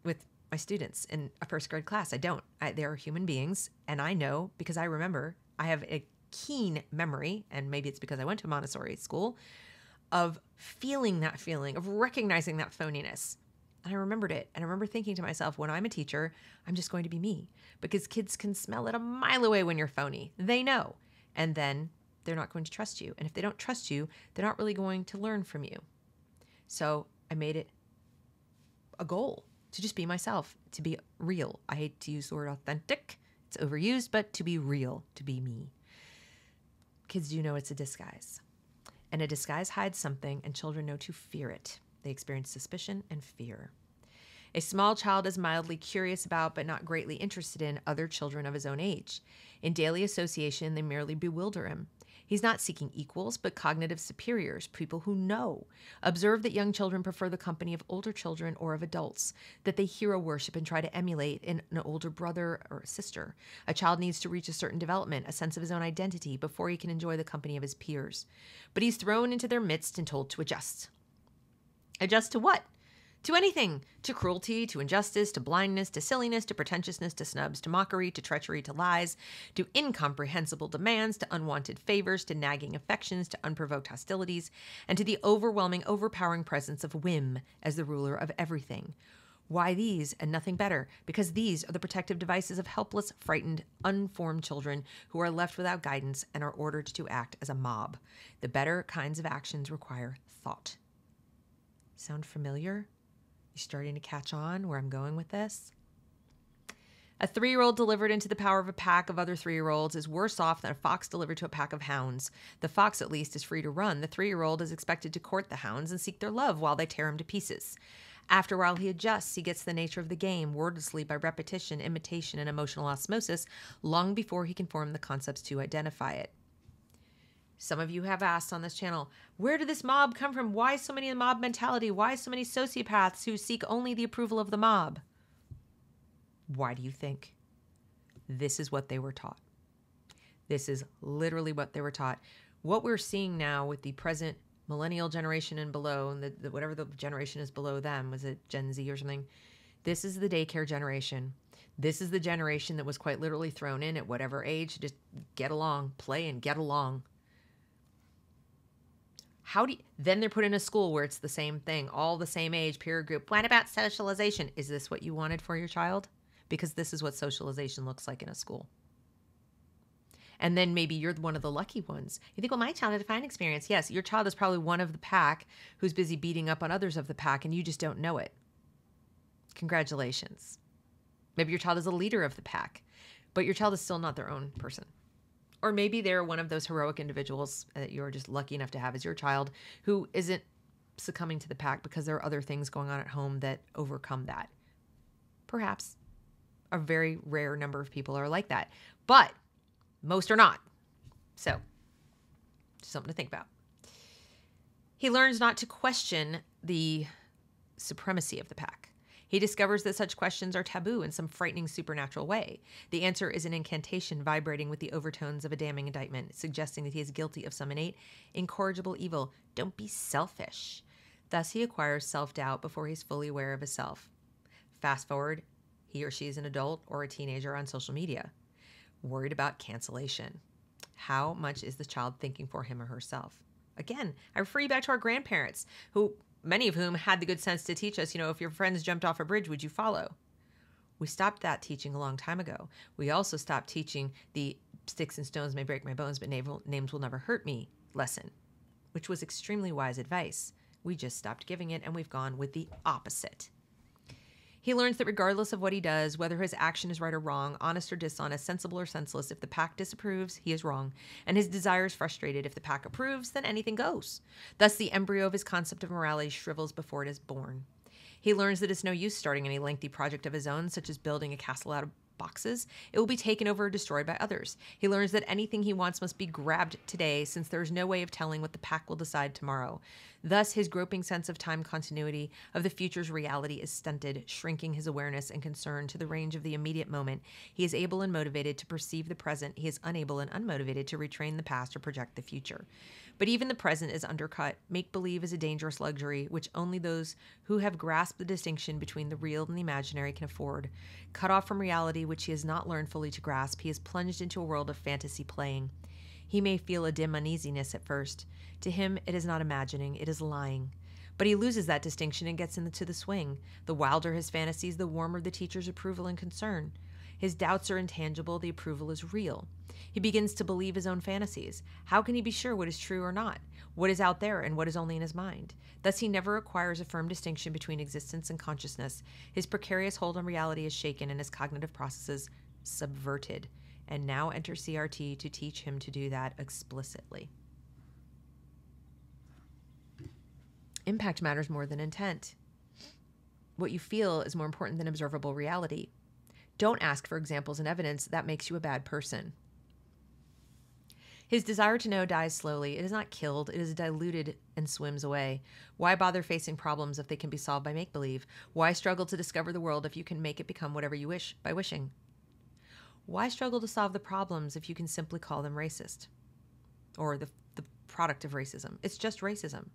with my students in a first grade class. I don't. They are human beings, and I know, because I remember, I have a keen memory, and maybe it's because I went to Montessori school, of feeling that feeling, of recognizing that phoniness. And I remembered it. And I remember thinking to myself, when I'm a teacher, I'm just going to be me, because kids can smell it a mile away when you're phony. They know. And then they're not going to trust you. And if they don't trust you, they're not really going to learn from you. So I made it a goal to just be myself, to be real. I hate to use the word authentic. It's overused, but to be real, to be me. Kids do know it's a disguise. and a disguise hides something, and children know to fear it. They experience suspicion and fear. A small child is mildly curious about, but not greatly interested in, other children of his own age. In daily association, they merely bewilder him. He's not seeking equals, but cognitive superiors, people who know. Observe that young children prefer the company of older children or of adults, that they hero worship and try to emulate in an older brother or sister. A child needs to reach a certain development, a sense of his own identity, before he can enjoy the company of his peers. But he's thrown into their midst and told to adjust. Adjust to what? To anything. To cruelty, to injustice, to blindness, to silliness, to pretentiousness, to snubs, to mockery, to treachery, to lies, to incomprehensible demands, to unwanted favors, to nagging affections, to unprovoked hostilities, and to the overwhelming, overpowering presence of whim as the ruler of everything. Why these and nothing better? Because these are the protective devices of helpless, frightened, unformed children who are left without guidance and are ordered to act as a mob. The better kinds of actions require thought. Sound familiar? You starting to catch on where I'm going with this? A 3-year-old delivered into the power of a pack of other 3-year-olds is worse off than a fox delivered to a pack of hounds. The fox, at least, is free to run. The 3-year-old is expected to court the hounds and seek their love while they tear him to pieces. After a while, he adjusts. He gets the nature of the game, wordlessly by repetition, imitation, and emotional osmosis, long before he can form the concepts to identify it. Some of you have asked on this channel, where did this mob come from? Why so many mob mentality? Why so many sociopaths who seek only the approval of the mob? Why do you think? This is what they were taught. This is literally what they were taught. What we're seeing now with the present millennial generation and below, and whatever the generation is below them, was it Gen Z or something? This is the daycare generation. This is the generation that was quite literally thrown in at whatever age, just get along, play and get along. Then they're put in a school where it's the same thing, all the same age, peer group. What about socialization? Is this what you wanted for your child? Because this is what socialization looks like in a school. And then maybe you're one of the lucky ones. You think, well, my child had a fine experience. Yes, your child is probably one of the pack who's busy beating up on others of the pack, and you just don't know it. Congratulations. Maybe your child is a leader of the pack, but your child is still not their own person. Or maybe they're one of those heroic individuals that you're just lucky enough to have as your child who isn't succumbing to the pack because there are other things going on at home that overcome that. Perhaps a very rare number of people are like that, but most are not. So, something to think about. He learns not to question the supremacy of the pack. He discovers that such questions are taboo in some frightening supernatural way. The answer is an incantation vibrating with the overtones of a damning indictment, suggesting that he is guilty of some innate, incorrigible evil. Don't be selfish. Thus, he acquires self-doubt before he's fully aware of his self. Fast forward, he or she is an adult or a teenager on social media, worried about cancellation. How much is the child thinking for him or herself? Again, I refer you back to our grandparents, many of whom had the good sense to teach us, if your friends jumped off a bridge, would you follow? We stopped that teaching a long time ago. We also stopped teaching the sticks and stones may break my bones, but names will never hurt me lesson, which was extremely wise advice. We just stopped giving it, and we've gone with the opposite. He learns that regardless of what he does, whether his action is right or wrong, honest or dishonest, sensible or senseless, if the pack disapproves, he is wrong, and his desire is frustrated. If the pack approves, then anything goes. Thus, the embryo of his concept of morality shrivels before it is born. He learns that it's no use starting any lengthy project of his own, such as building a castle out of boxes. It will be taken over or destroyed by others. He learns that anything he wants must be grabbed today, since there is no way of telling what the pack will decide tomorrow. Thus, his groping sense of time continuity of the future's reality is stunted, shrinking his awareness and concern to the range of the immediate moment. He is able and motivated to perceive the present. He is unable and unmotivated to retrain the past or project the future. But even the present is undercut. Make-believe is a dangerous luxury, which only those who have grasped the distinction between the real and the imaginary can afford. Cut off from reality, which he has not learned fully to grasp, he is plunged into a world of fantasy playing. He may feel a dim uneasiness at first. To him, it is not imagining, it is lying. But he loses that distinction and gets into the swing. The wilder his fantasies, the warmer the teacher's approval and concern. His doubts are intangible, the approval is real. He begins to believe his own fantasies. How can he be sure what is true or not? What is out there and what is only in his mind? Thus, he never acquires a firm distinction between existence and consciousness. His precarious hold on reality is shaken and his cognitive processes subverted. And now enter CRT to teach him to do that explicitly. Impact matters more than intent. What you feel is more important than observable reality. Don't ask for examples and evidence. That makes you a bad person. His desire to know dies slowly. It is not killed. It is diluted and swims away. Why bother facing problems if they can be solved by make-believe? Why struggle to discover the world if you can make it become whatever you wish by wishing? Why struggle to solve the problems if you can simply call them racist? Or the product of racism. It's just racism.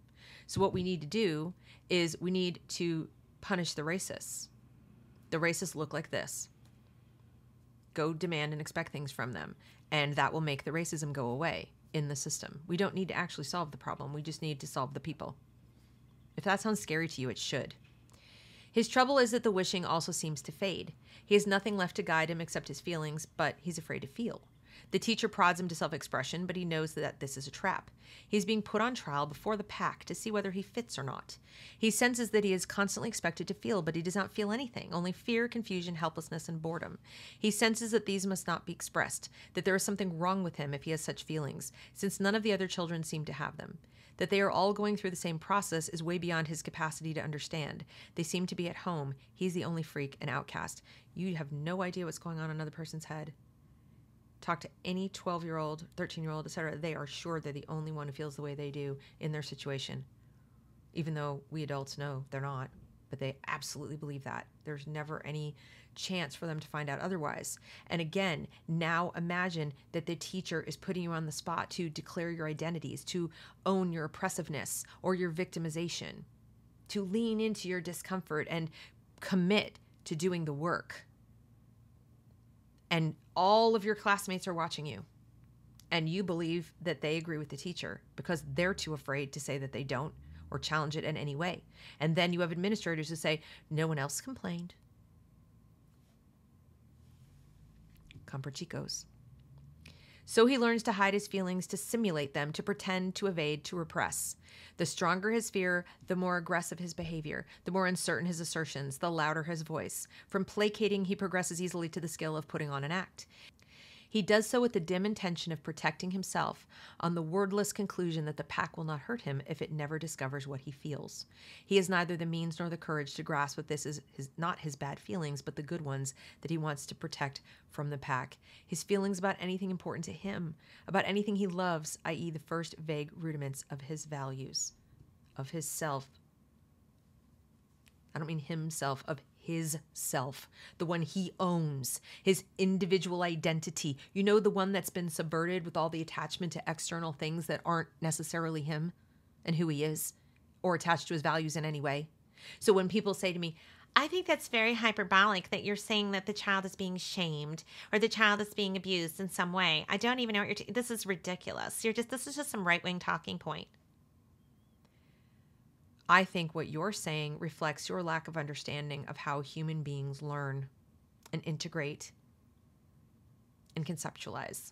So what we need to do is we need to punish the racists. The racists look like this. Go demand and expect things from them. And that will make the racism go away in the system. We don't need to actually solve the problem. We just need to solve the people. If that sounds scary to you, it should. His trouble is that the wishing also seems to fade. He has nothing left to guide him except his feelings, but he's afraid to feel. The teacher prods him to self-expression, but he knows that this is a trap. He's being put on trial before the pack to see whether he fits or not. He senses that he is constantly expected to feel, but he does not feel anything, only fear, confusion, helplessness, and boredom. He senses that these must not be expressed, that there is something wrong with him if he has such feelings, since none of the other children seem to have them. That they are all going through the same process is way beyond his capacity to understand. They seem to be at home. He's the only freak and outcast. You have no idea what's going on in another person's head. Talk to any 12-year-old, 13-year-old, etc. They are sure they're the only one who feels the way they do in their situation. Even though we adults know they're not, but they absolutely believe that. There's never any chance for them to find out otherwise. And again, now imagine that the teacher is putting you on the spot to declare your identities, to own your oppressiveness or your victimization, to lean into your discomfort and commit to doing the work. And all of your classmates are watching you. And you believe that they agree with the teacher because they're too afraid to say that they don't or challenge it in any way. And then you have administrators who say, no one else complained. Comprachicos. So he learns to hide his feelings, to simulate them, to pretend, to evade, to repress. The stronger his fear, the more aggressive his behavior, the more uncertain his assertions, the louder his voice. From placating, he progresses easily to the skill of putting on an act. He does so with the dim intention of protecting himself on the wordless conclusion that the pack will not hurt him if it never discovers what he feels. He has neither the means nor the courage to grasp that this is not his bad feelings, but the good ones that he wants to protect from the pack. His feelings about anything important to him, about anything he loves, i.e. the first vague rudiments of his values, of his self. I don't mean himself, of his self, the one he owns, his individual identity. You know, the one that's been subverted with all the attachment to external things that aren't necessarily him and who he is, or attached to his values in any way. So when people say to me, I think that's very hyperbolic that you're saying that the child is being shamed or the child is being abused in some way. I don't even know what this is ridiculous. This is just some right-wing talking point. I think what you're saying reflects your lack of understanding of how human beings learn and integrate and conceptualize.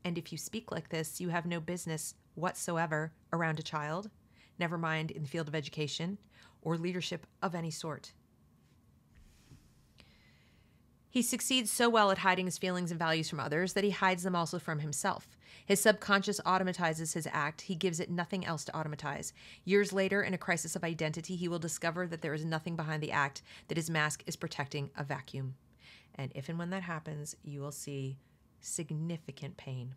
And if you speak like this, you have no business whatsoever around a child, never mind in the field of education or leadership of any sort. He succeeds so well at hiding his feelings and values from others that he hides them also from himself. His subconscious automatizes his act. He gives it nothing else to automatize. Years later, in a crisis of identity, he will discover that there is nothing behind the act, that his mask is protecting a vacuum. And if and when that happens, you will see significant pain.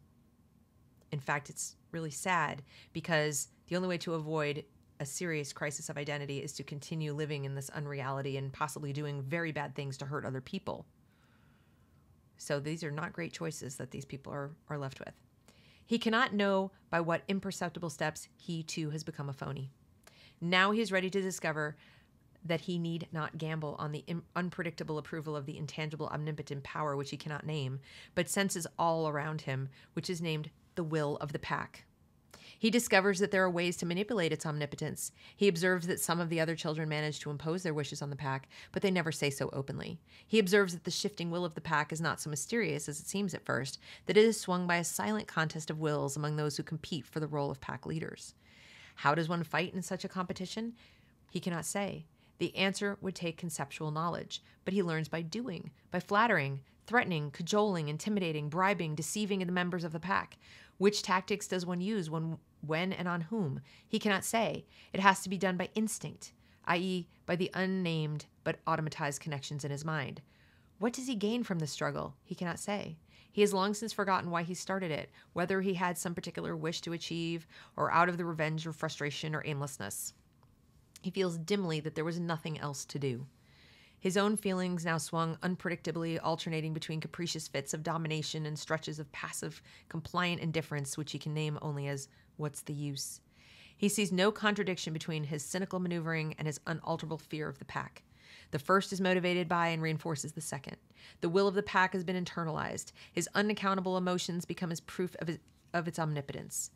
In fact, it's really sad because the only way to avoid a serious crisis of identity is to continue living in this unreality and possibly doing very bad things to hurt other people. So these are not great choices that these people are left with. He cannot know by what imperceptible steps he too has become a phony. Now he is ready to discover that he need not gamble on the unpredictable approval of the intangible omnipotent power which he cannot name, but senses all around him, which is named the will of the pack. He discovers that there are ways to manipulate its omnipotence. He observes that some of the other children manage to impose their wishes on the pack, but they never say so openly. He observes that the shifting will of the pack is not so mysterious as it seems at first, that it is swung by a silent contest of wills among those who compete for the role of pack leaders. How does one fight in such a competition? He cannot say. The answer would take conceptual knowledge, but he learns by doing, by flattering, threatening, cajoling, intimidating, bribing, deceiving the members of the pack. Which tactics does one use when and on whom? He cannot say. It has to be done by instinct, i.e., by the unnamed but automatized connections in his mind. What does he gain from the struggle? He cannot say. He has long since forgotten why he started it, whether he had some particular wish to achieve, or out of the revenge or frustration or aimlessness. He feels dimly that there was nothing else to do. His own feelings now swung unpredictably, alternating between capricious fits of domination and stretches of passive, compliant indifference, which he can name only as, what's the use? He sees no contradiction between his cynical maneuvering and his unalterable fear of the pack. The first is motivated by and reinforces the second. The will of the pack has been internalized. His unaccountable emotions become his proof of its omnipotence.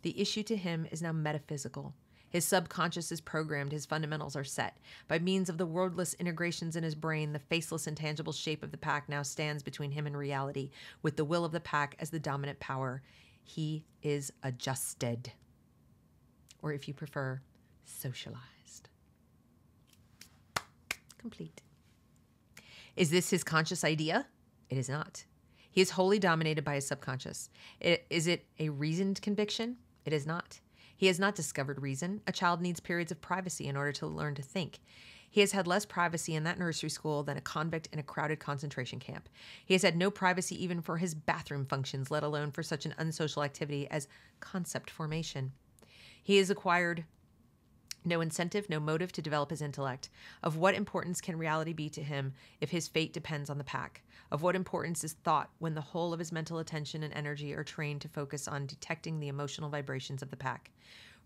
The issue to him is now metaphysical. His subconscious is programmed, his fundamentals are set. By means of the wordless integrations in his brain, the faceless, intangible shape of the pack now stands between him and reality, with the will of the pack as the dominant power. He is adjusted. Or if you prefer, socialized. Complete. Is this his conscious idea? It is not. He is wholly dominated by his subconscious. Is it a reasoned conviction? It is not. He has not discovered reason. A child needs periods of privacy in order to learn to think. He has had less privacy in that nursery school than a convict in a crowded concentration camp. He has had no privacy even for his bathroom functions, let alone for such an unsocial activity as concept formation. He has acquired no incentive, no motive to develop his intellect. Of what importance can reality be to him if his fate depends on the pack? Of what importance is thought when the whole of his mental attention and energy are trained to focus on detecting the emotional vibrations of the pack?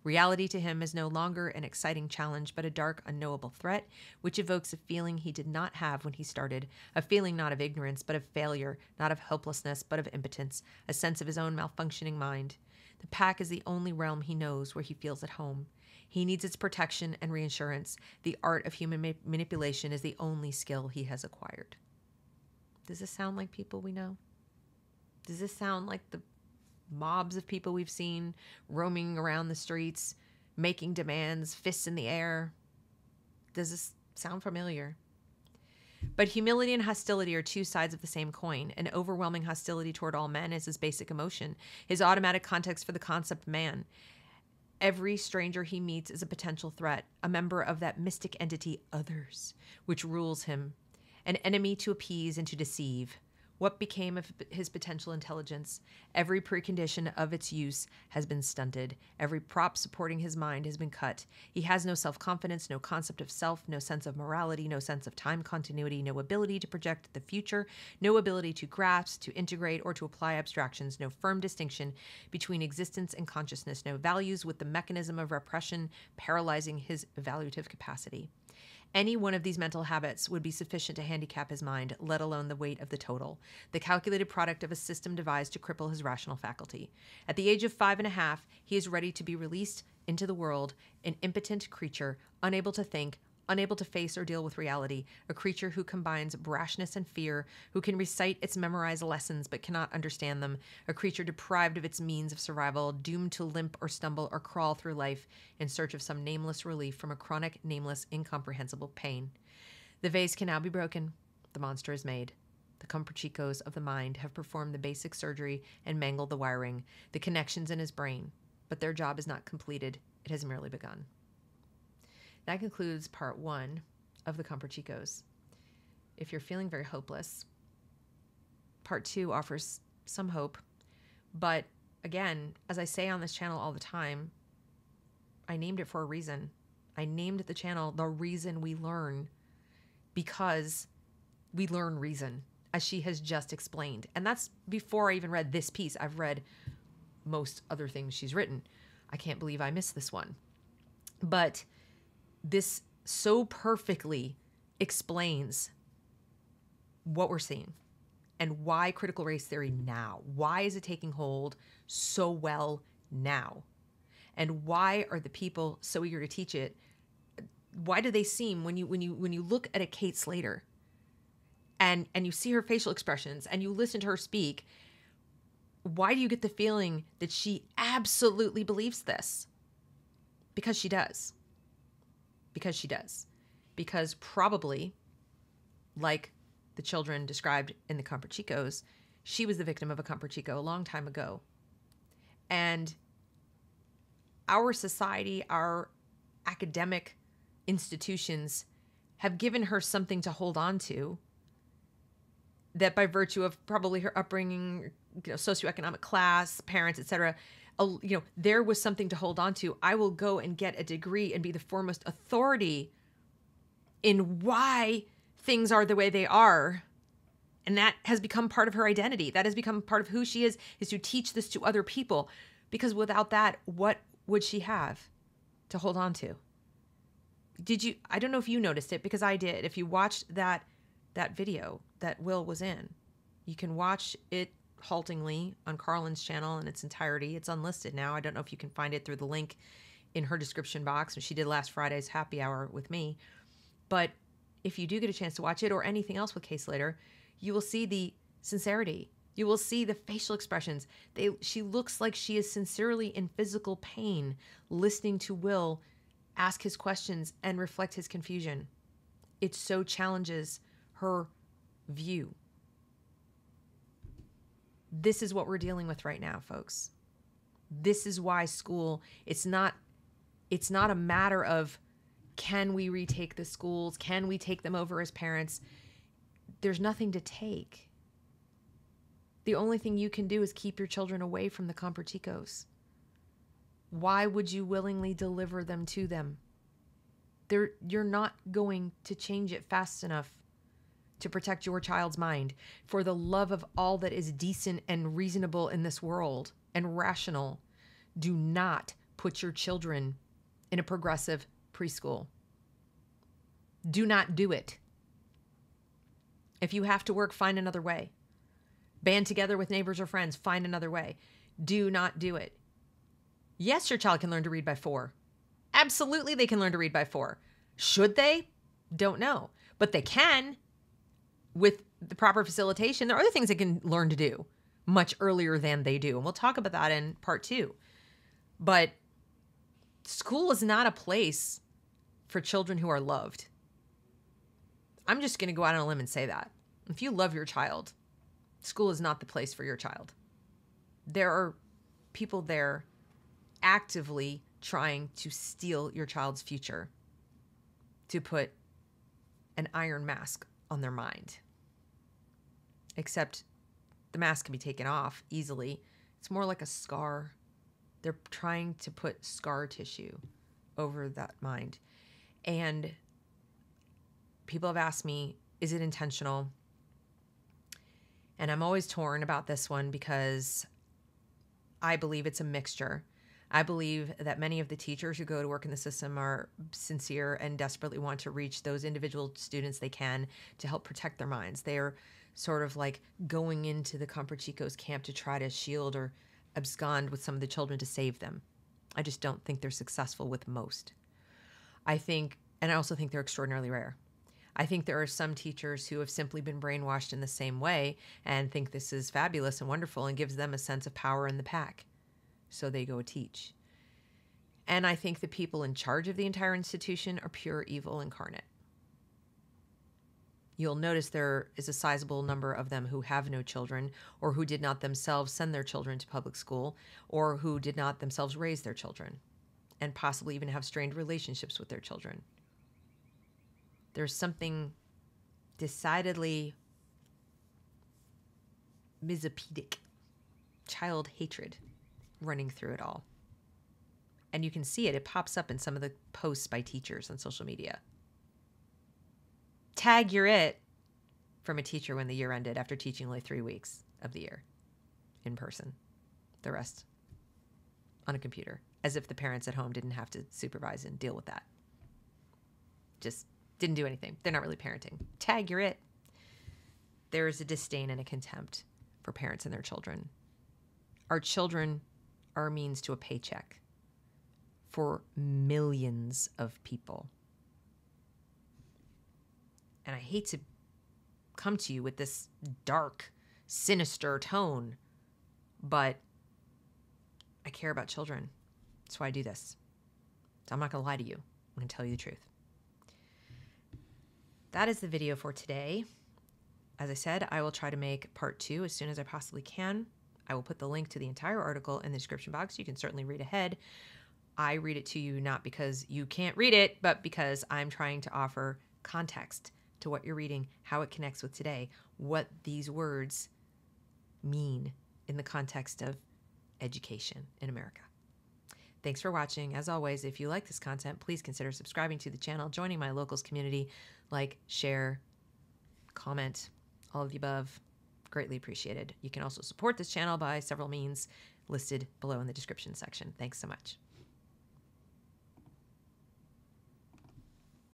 Reality to him is no longer an exciting challenge, but a dark, unknowable threat, which evokes a feeling he did not have when he started, a feeling not of ignorance, but of failure, not of helplessness, but of impotence, a sense of his own malfunctioning mind. The pack is the only realm he knows where he feels at home. He needs its protection and reassurance. The art of human manipulation is the only skill he has acquired. Does this sound like people we know? Does this sound like the mobs of people we've seen roaming around the streets, making demands, fists in the air? Does this sound familiar? But humility and hostility are two sides of the same coin. An overwhelming hostility toward all men is his basic emotion, his automatic context for the concept man. Every stranger he meets is a potential threat, a member of that mystic entity, others, which rules him, an enemy to appease and to deceive. What became of his potential intelligence? Every precondition of its use has been stunted. Every prop supporting his mind has been cut. He has no self-confidence, no concept of self, no sense of morality, no sense of time continuity, no ability to project the future, no ability to grasp, to integrate, or to apply abstractions, no firm distinction between existence and consciousness, no values, with the mechanism of repression paralyzing his evaluative capacity. Any one of these mental habits would be sufficient to handicap his mind, let alone the weight of the total, the calculated product of a system devised to cripple his rational faculty. At the age of 5.5, he is ready to be released into the world, an impotent creature, unable to think, unable to face or deal with reality, a creature who combines brashness and fear, who can recite its memorized lessons but cannot understand them, a creature deprived of its means of survival, doomed to limp or stumble or crawl through life in search of some nameless relief from a chronic, nameless, incomprehensible pain. The vase can now be broken. The monster is made. The Comprachicos of the mind have performed the basic surgery and mangled the wiring, the connections in his brain. But their job is not completed. It has merely begun. That concludes part 1 of the Comprachicos. If you're feeling very hopeless, part 2 offers some hope. But again, as I say on this channel all the time, I named it for a reason. I named the channel The Reason We Learn, because we learn reason, as she has just explained. And that's before I even read this piece. I've read most other things she's written. I can't believe I missed this one. But this so perfectly explains what we're seeing and why critical race theory now. Why is it taking hold so well now? And why are the people so eager to teach it? Why do they seem, when you look at a Kate Slater and you see her facial expressions and you listen to her speak, why do you get the feeling that she absolutely believes this? Because she does. Because she does. Because probably, like the children described in the Comprachicos, she was the victim of a Comprachico a long time ago. And our society, our academic institutions have given her something to hold on to, that by virtue of probably her upbringing, socioeconomic class, parents, etc., there was something to hold on to. I will go and get a degree and be the foremost authority in why things are the way they are. And that has become part of her identity. That has become part of who she is to teach this to other people. Because without that, what would she have to hold on to? I don't know if you noticed it, because I did. If you watched that video that Will was in, you can watch it haltingly on Carlin's channel in its entirety. It's unlisted now. I don't know if you can find it through the link in her description box, which she did last Friday's happy hour with me. But if you do get a chance to watch it, or anything else with Case Slater, you will see the sincerity. You will see the facial expressions. She looks like she is sincerely in physical pain, listening to Will ask his questions and reflect his confusion. It so challenges her view. This is what we're dealing with right now, folks. This is why school, it's not a matter of, can we retake the schools? Can we take them over as parents? There's nothing to take. The only thing you can do is keep your children away from the Comprachicos. Why would you willingly deliver them to them? You're not going to change it fast enough to protect your child's mind. For the love of all that is decent and reasonable in this world and rational, do not put your children in a progressive preschool. Do not do it. If you have to work, find another way. Band together with neighbors or friends, find another way. Do not do it. Yes, your child can learn to read by 4. Absolutely, they can learn to read by 4. Should they? Don't know. But they can with the proper facilitation. There are other things they can learn to do much earlier than they do. And we'll talk about that in part 2. But school is not a place for children who are loved. I'm just going to go out on a limb and say that. If you love your child, school is not the place for your child. There are people there actively trying to steal your child's future, to put an iron mask on their mind. Except the mask can be taken off easily. It's more like a scar. They're trying to put scar tissue over that mind. And people have asked me, is it intentional? And I'm always torn about this one, because I believe it's a mixture. I believe that many of the teachers who go to work in the system are sincere and desperately want to reach those individual students they can to help protect their minds. They are sort of like going into the Comprachicos camp to try to shield or abscond with some of the children to save them. I just don't think they're successful with most. I also think they're extraordinarily rare. I think there are some teachers who have simply been brainwashed in the same way and think this is fabulous and wonderful and gives them a sense of power in the pack. So they go teach. And I think the people in charge of the entire institution are pure evil incarnate. You'll notice there is a sizable number of them who have no children, or who did not themselves send their children to public school, or who did not themselves raise their children, and possibly even have strained relationships with their children. There's something decidedly misopoeic, child hatred running through it all. And you can see it. It pops up in some of the posts by teachers on social media. Tag you're it from a teacher when the year ended after teaching only 3 weeks of the year in person. The rest on a computer, as if the parents at home didn't have to supervise and deal with that. Just didn't do anything. They're not really parenting. Tag you're it. There is a disdain and a contempt for parents and their children. Our children are a means to a paycheck for millions of people. And I hate to come to you with this dark, sinister tone, but I care about children. That's why I do this. So I'm not going to lie to you. I'm going to tell you the truth. That is the video for today. As I said, I will try to make part 2 as soon as I possibly can. I will put the link to the entire article in the description box. You can certainly read ahead. I read it to you not because you can't read it, but because I'm trying to offer context to what you're reading, how it connects with today, what these words mean in the context of education in America. Thanks for watching. As always, if you like this content, please consider subscribing to the channel, joining my locals community, like, share, comment, all of the above. Greatly appreciated. You can also support this channel by several means listed below in the description section. Thanks so much.